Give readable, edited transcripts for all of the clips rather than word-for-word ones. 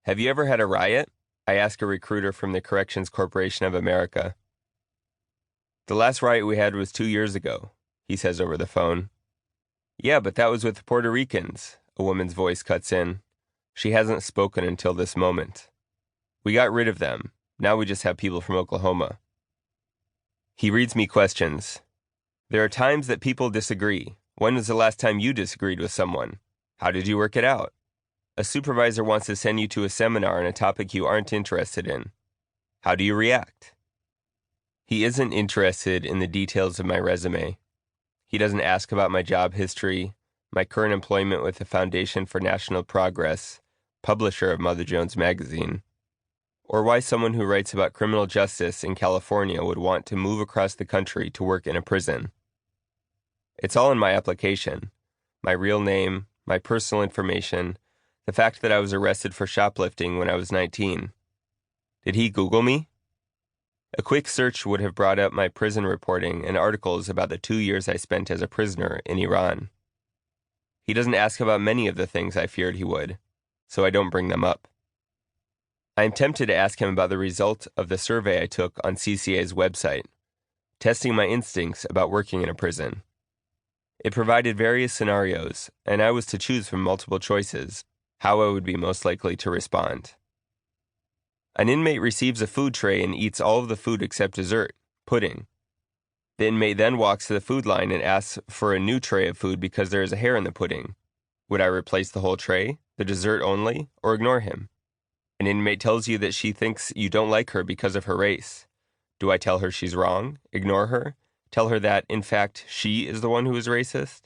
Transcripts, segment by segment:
Have you ever had a riot? I ask a recruiter from the Corrections Corporation of America. The last riot we had was 2 years ago, he says over the phone. Yeah, but that was with the Puerto Ricans, a woman's voice cuts in. She hasn't spoken until this moment. We got rid of them. Now we just have people from Oklahoma. He reads me questions. There are times that people disagree. When was the last time you disagreed with someone? How did you work it out? A supervisor wants to send you to a seminar on a topic you aren't interested in. How do you react? He isn't interested in the details of my resume. He doesn't ask about my job history, my current employment with the Foundation for National Progress, publisher of Mother Jones magazine, or why someone who writes about criminal justice in California would want to move across the country to work in a prison. It's all in my application. My real name, my personal information, the fact that I was arrested for shoplifting when I was 19. Did he Google me? A quick search would have brought up my prison reporting and articles about the 2 years I spent as a prisoner in Iran. He doesn't ask about many of the things I feared he would, so I don't bring them up. I am tempted to ask him about the result of the survey I took on CCA's website, testing my instincts about working in a prison. It provided various scenarios, and I was to choose from multiple choices how I would be most likely to respond. An inmate receives a food tray and eats all of the food except dessert, pudding. The inmate then walks to the food line and asks for a new tray of food because there is a hair in the pudding. Would I replace the whole tray, the dessert only, or ignore him? An inmate tells you that she thinks you don't like her because of her race. Do I tell her she's wrong, ignore her, tell her that, in fact, she is the one who is racist?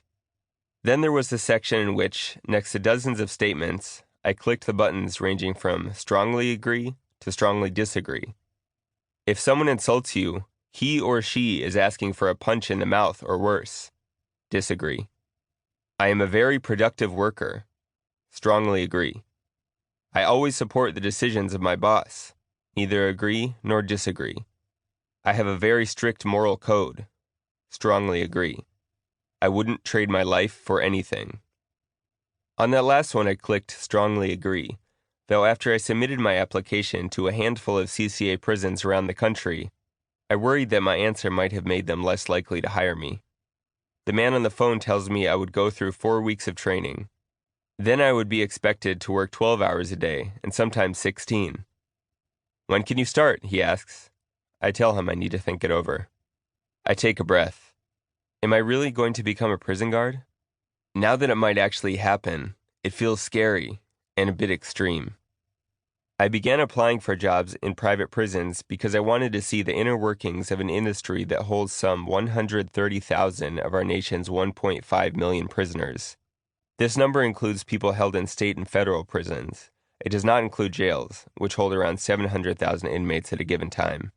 Then there was the section in which, next to dozens of statements, I clicked the buttons ranging from strongly agree to strongly disagree. If someone insults you, he or she is asking for a punch in the mouth or worse. Disagree. I am a very productive worker. Strongly agree. I always support the decisions of my boss. Neither agree nor disagree. I have a very strict moral code. Strongly agree. I wouldn't trade my life for anything. On that last one I clicked strongly agree, though after I submitted my application to a handful of CCA prisons around the country, I worried that my answer might have made them less likely to hire me. The man on the phone tells me I would go through 4 weeks of training. Then I would be expected to work 12 hours a day, and sometimes 16. When can you start? He asks. I tell him I need to think it over. I take a breath. Am I really going to become a prison guard? Now that it might actually happen, it feels scary and a bit extreme. I began applying for jobs in private prisons because I wanted to see the inner workings of an industry that holds some 130,000 of our nation's 1.5 million prisoners. This number includes people held in state and federal prisons. It does not include jails, which hold around 700,000 inmates at a given time.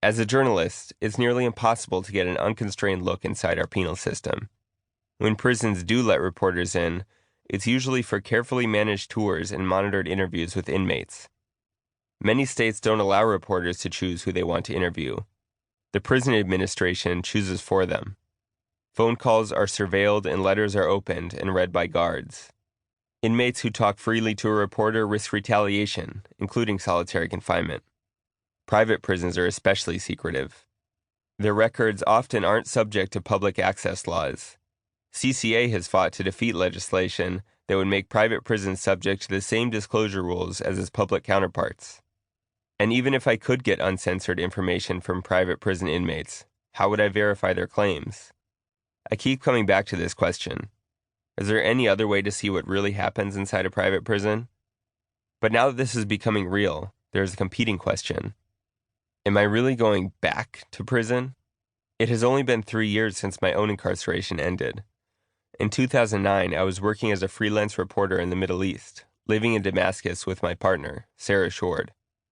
As a journalist, it's nearly impossible to get an unconstrained look inside our penal system. When prisons do let reporters in, it's usually for carefully managed tours and monitored interviews with inmates. Many states don't allow reporters to choose who they want to interview. The prison administration chooses for them. Phone calls are surveilled and letters are opened and read by guards. Inmates who talk freely to a reporter risk retaliation, including solitary confinement. Private prisons are especially secretive. Their records often aren't subject to public access laws. CCA has fought to defeat legislation that would make private prisons subject to the same disclosure rules as its public counterparts. And even if I could get uncensored information from private prison inmates, how would I verify their claims? I keep coming back to this question. Is there any other way to see what really happens inside a private prison? But now that this is becoming real, there's a competing question. Am I really going back to prison? It has only been 3 years since my own incarceration ended. In 2009, I was working as a freelance reporter in the Middle East, living in Damascus with my partner, Sarah Shord.